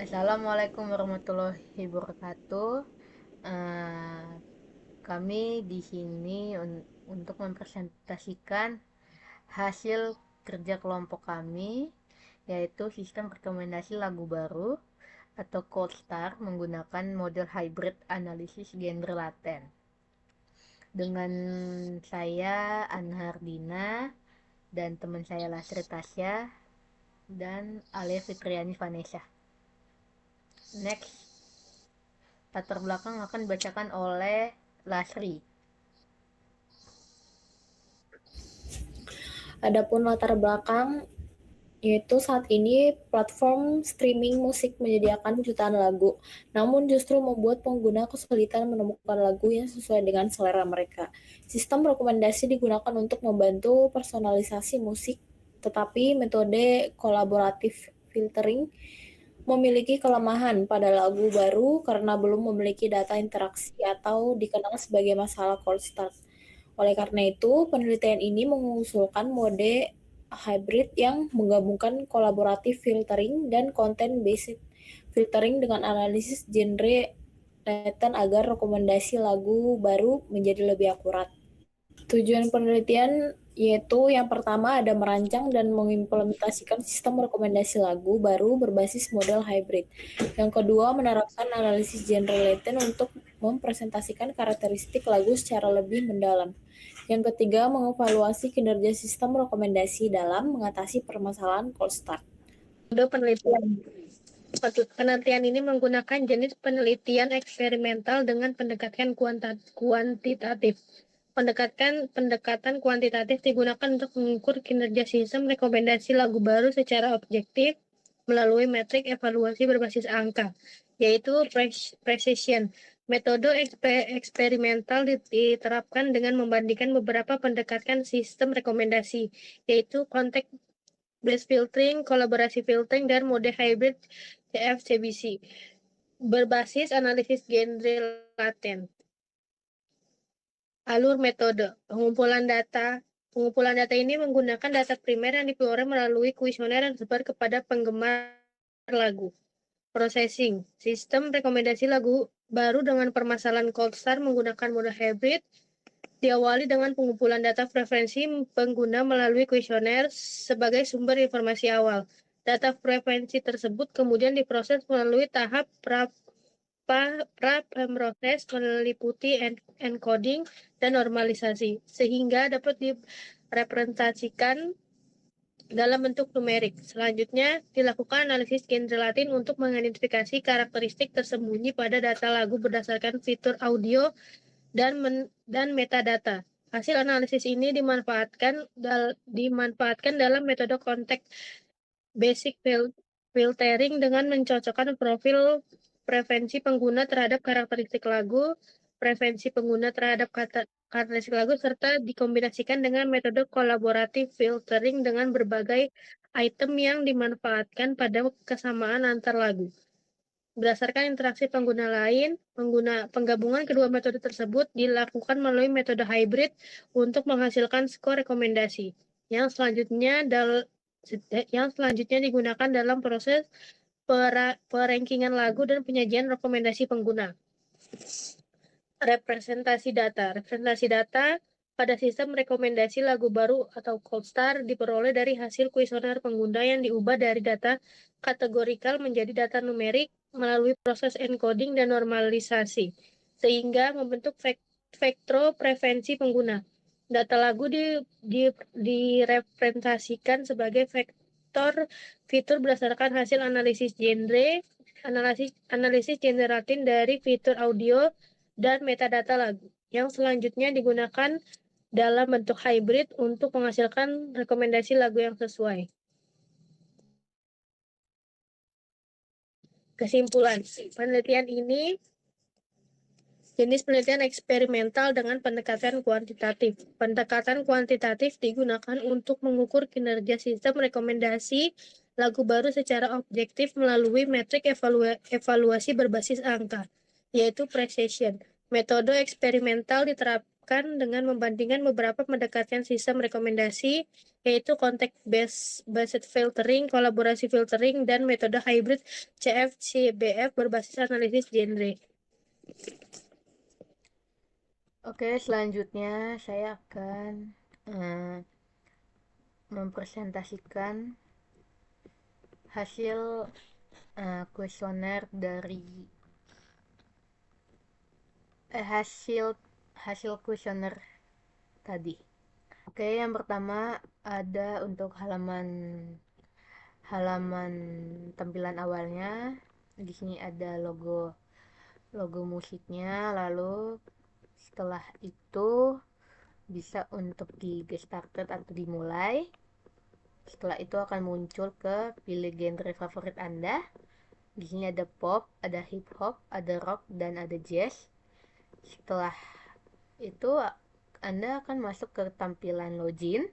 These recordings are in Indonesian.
Assalamualaikum warahmatullahi wabarakatuh. Eh, Kami di sini untuk mempresentasikan hasil kerja kelompok kami, yaitu sistem rekomendasi lagu baru atau Cold Start menggunakan model hybrid analisis genre laten. Dengan saya Anhardina dan teman saya Lasri Tasya dan Alia Fitriani Vanessa. Next, latar belakang akan dibacakan oleh Lasri. Adapun latar belakang, yaitu saat ini platform streaming musik menyediakan jutaan lagu, namun justru membuat pengguna kesulitan menemukan lagu yang sesuai dengan selera mereka. Sistem rekomendasi digunakan untuk membantu personalisasi musik, tetapi metode kolaboratif filtering memiliki kelemahan pada lagu baru karena belum memiliki data interaksi atau dikenal sebagai masalah cold start. Oleh karena itu, penelitian ini mengusulkan mode hybrid yang menggabungkan kolaboratif filtering dan content-based filtering dengan analisis genre laten agar rekomendasi lagu baru menjadi lebih akurat. Tujuan penelitian yaitu yang pertama ada merancang dan mengimplementasikan sistem rekomendasi lagu baru berbasis model hybrid. Yang kedua menerapkan analisis genre laten untuk mempresentasikan karakteristik lagu secara lebih mendalam. Yang ketiga mengevaluasi kinerja sistem rekomendasi dalam mengatasi permasalahan cold start. Penelitian. Penelitian ini menggunakan jenis penelitian eksperimental dengan pendekatan kuantitatif. Pendekatan kuantitatif digunakan untuk mengukur kinerja sistem rekomendasi lagu baru secara objektif melalui metrik evaluasi berbasis angka, yaitu precision. Metode eksperimental diterapkan dengan membandingkan beberapa pendekatan sistem rekomendasi, yaitu konteks based filtering, kolaborasi filtering, dan mode hybrid CFCBC berbasis analisis genre laten. Alur metode pengumpulan data. Pengumpulan data ini menggunakan data primer yang diperoleh melalui kuesioner yang disebar kepada penggemar lagu. Processing. Sistem rekomendasi lagu baru dengan permasalahan cold start menggunakan mode hybrid diawali dengan pengumpulan data preferensi pengguna melalui kuesioner sebagai sumber informasi awal. Data preferensi tersebut kemudian diproses melalui tahap pra-proses meliputi encoding dan normalisasi, sehingga dapat direpresentasikan dalam bentuk numerik. Selanjutnya, dilakukan analisis genre latin untuk mengidentifikasi karakteristik tersembunyi pada data lagu berdasarkan fitur audio dan metadata. Hasil analisis ini dimanfaatkan dalam metode konteks basic filtering dengan mencocokkan profil preferensi pengguna terhadap karakteristik lagu, preferensi pengguna terhadap karakteristik lagu, serta dikombinasikan dengan metode kolaboratif filtering dengan berbagai item yang dimanfaatkan pada kesamaan antar lagu. Berdasarkan interaksi pengguna lain, penggabungan kedua metode tersebut dilakukan melalui metode hybrid untuk menghasilkan skor rekomendasi yang selanjutnya digunakan dalam proses perankingan lagu dan penyajian rekomendasi pengguna. Representasi data pada sistem rekomendasi lagu baru atau cold start diperoleh dari hasil kuesioner pengguna yang diubah dari data kategorikal menjadi data numerik melalui proses encoding dan normalisasi, sehingga membentuk vektro preferensi pengguna. Data lagu direpresentasikan sebagai vektor fitur berdasarkan hasil analisis genre latin dari fitur audio dan metadata lagu, yang selanjutnya digunakan dalam bentuk hybrid untuk menghasilkan rekomendasi lagu yang sesuai. Kesimpulan, penelitian ini jenis penelitian eksperimental dengan pendekatan kuantitatif. Pendekatan kuantitatif digunakan untuk mengukur kinerja sistem rekomendasi lagu baru secara objektif melalui metrik evaluasi berbasis angka, yaitu precision. Metode eksperimental dilakukan dengan membandingkan beberapa pendekatan sistem rekomendasi, yaitu context-based filtering, kolaborasi filtering, dan metode hybrid CF-CBF berbasis analisis genre. Oke, selanjutnya saya akan mempresentasikan hasil kuesioner dari hasil kuesioner tadi. Oke, yang pertama ada untuk halaman tampilan awalnya. Di sini ada logo musiknya, lalu setelah itu bisa untuk di get started atau dimulai. Setelah itu akan muncul ke pilih genre favorit Anda. Di sini ada pop, ada hip hop, ada rock, dan ada jazz. Setelah itu Anda akan masuk ke tampilan login.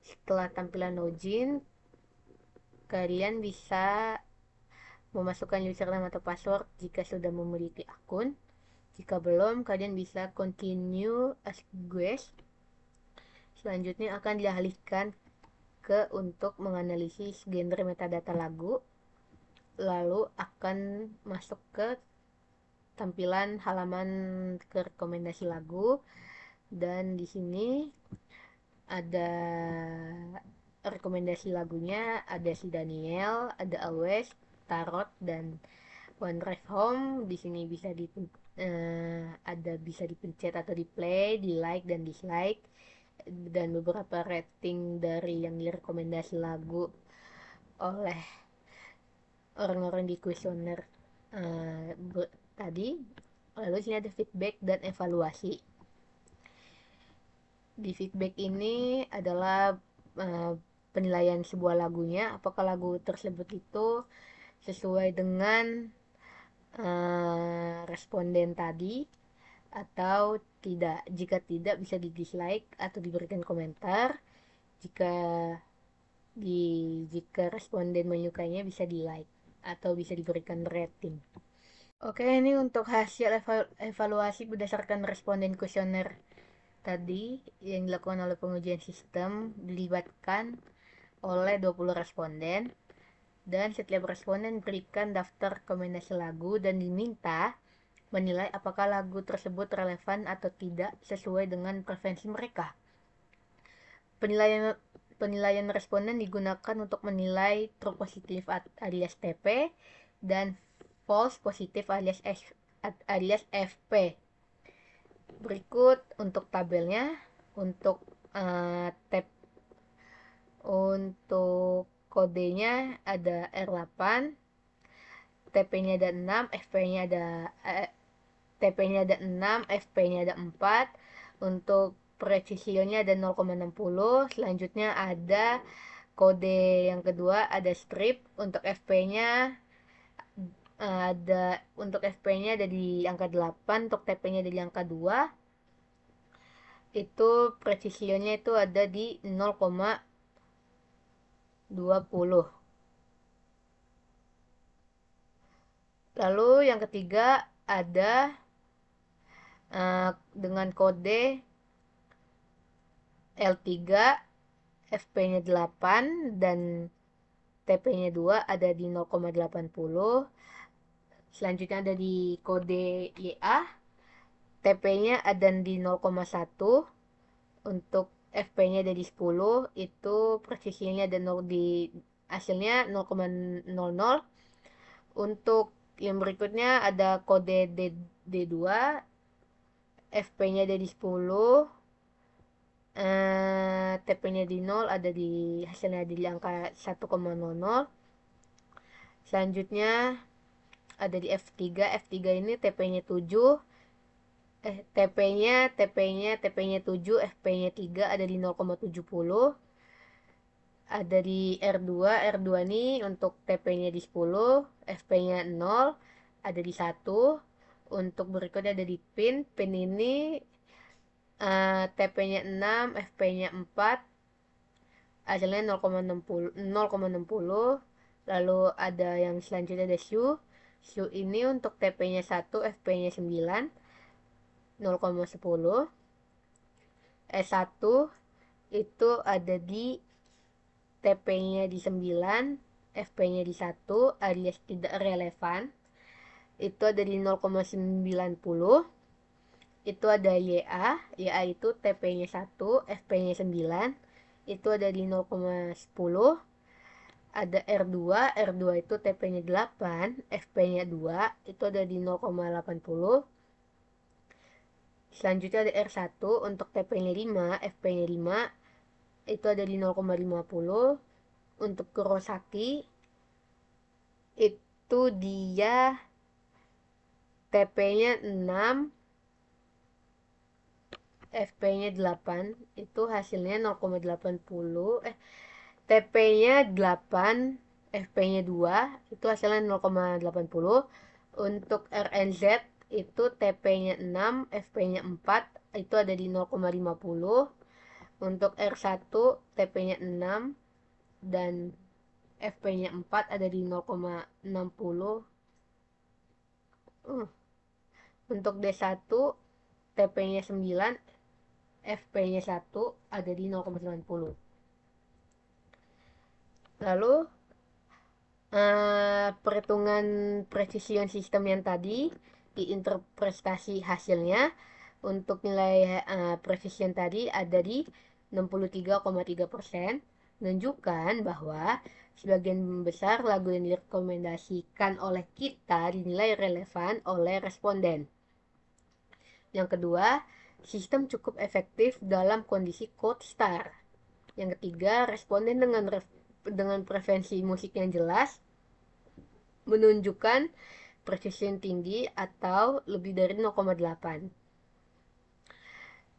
Setelah tampilan login, kalian bisa memasukkan username atau password jika sudah memiliki akun. Jika belum, kalian bisa continue as guest. Selanjutnya akan dialihkan ke untuk menganalisis genre metadata lagu. Lalu akan masuk ke tampilan halaman ke rekomendasi lagu, dan di sini ada rekomendasi lagunya, ada si Daniel, ada Always, Tarot, dan One Drive Home. Di sini bisa bisa dipencet atau di play, di like dan dislike, dan beberapa rating dari yang direkomendasi lagu oleh orang-orang di kuesioner tadi. Lalu sini ada feedback dan evaluasi. Di feedback ini adalah penilaian sebuah lagunya, apakah lagu tersebut itu sesuai dengan responden tadi atau tidak. Jika tidak, bisa di dislike atau diberikan komentar. Jika responden menyukainya, bisa di like atau bisa diberikan rating. Oke, ini untuk hasil evaluasi berdasarkan responden kuesioner tadi yang dilakukan oleh pengujian sistem. Dilibatkan oleh 20 responden, dan setiap responden berikan daftar rekomendasi lagu dan diminta menilai apakah lagu tersebut relevan atau tidak sesuai dengan preferensi mereka. Penilaian responden digunakan untuk menilai true positif alias TP dan false positif alias FP. Berikut untuk tabelnya. Untuk kodenya ada R8, TP-nya ada 6, TP-nya ada 6, FP-nya ada 4. Untuk precisionnya ada 0,60. Selanjutnya ada kode yang kedua, ada strip. Untuk FP-nya ada di angka 8, untuk TP-nya ada di angka 2. Itu precisionnya itu ada di 0,20. Lalu yang ketiga ada dengan kode L3, FP-nya 8 dan TP-nya 2, ada di 0,80. Selanjutnya ada di kode YA, TP-nya ada di 0,1. Untuk FP-nya ada di 10. Itu presisinya ada hasilnya 0,00. Untuk yang berikutnya ada kode D2, FP-nya ada di 10, TP-nya di 0, hasilnya di angka 1,00. Selanjutnya ada di F3. F3 ini TP-nya 7, TP-nya 7, FP-nya 3, ada di 0,70. Ada di R2. R2 ini untuk TP-nya di 10, FP-nya 0, ada di 1. Untuk berikutnya ada di pin. Pin ini TP-nya 6, FP-nya 4, hasilnya 0,60. Lalu ada yang selanjutnya ada Shu. Shu ini untuk TP-nya 1, FP-nya 9, 0,10. S1 itu ada di TP-nya di 9, FP-nya di 1 alias tidak relevan. Itu ada di 0,90. Itu ada YA itu TP-nya 1, FP-nya 9. Itu ada di 0,10. Ada R2 itu TP-nya 8, FP-nya 2, itu ada di 0,80. Selanjutnya ada R1 untuk TP-nya 5, FP-nya 5, itu ada di 0,50. Untuk Kurosaki itu dia TP-nya 6, FP-nya 8, itu hasilnya 0,80. TP-nya 8, FP-nya 2, itu hasilnya 0,80. Untuk RNZ itu TP-nya 6, FP-nya 4, itu ada di 0,50. Untuk R1 TP-nya 6 dan FP-nya 4 ada di 0,60. Untuk D1 TP-nya 9, FP-nya 1 ada di 0,90. Lalu perhitungan precision system yang tadi diinterpretasi hasilnya untuk nilai precision tadi ada di 63,3%, menunjukkan bahwa sebagian besar lagu yang direkomendasikan oleh kita dinilai relevan oleh responden. Yang kedua, sistem cukup efektif dalam kondisi cold start. Yang ketiga, responden dengan preferensi musik yang jelas menunjukkan precision tinggi atau lebih dari 0,8.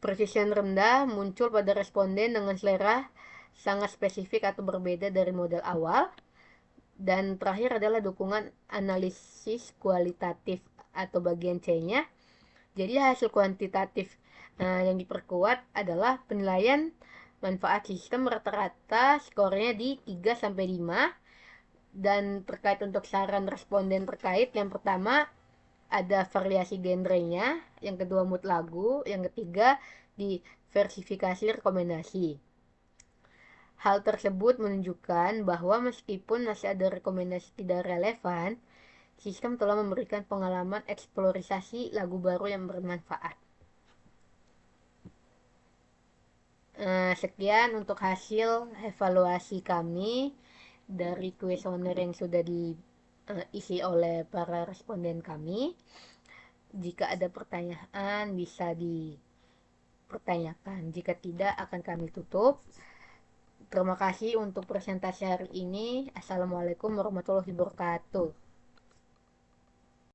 Precision rendah muncul pada responden dengan selera sangat spesifik atau berbeda dari model awal. Dan terakhir adalah dukungan analisis kualitatif atau bagian C-nya. Jadi hasil kuantitatif yang diperkuat adalah penilaian manfaat sistem rata-rata skornya di 3-5. Dan terkait untuk saran responden terkait, yang pertama ada variasi genrenya, yang kedua mood lagu, yang ketiga diversifikasi rekomendasi. Hal tersebut menunjukkan bahwa meskipun masih ada rekomendasi tidak relevan, sistem telah memberikan pengalaman eksplorasi lagu baru yang bermanfaat. Sekian untuk hasil evaluasi kami dari kuesioner yang sudah diisi oleh para responden kami. Jika ada pertanyaan bisa dipertanyakan. Jika tidak akan kami tutup. Terima kasih untuk presentasi hari ini. Assalamualaikum warahmatullahi wabarakatuh.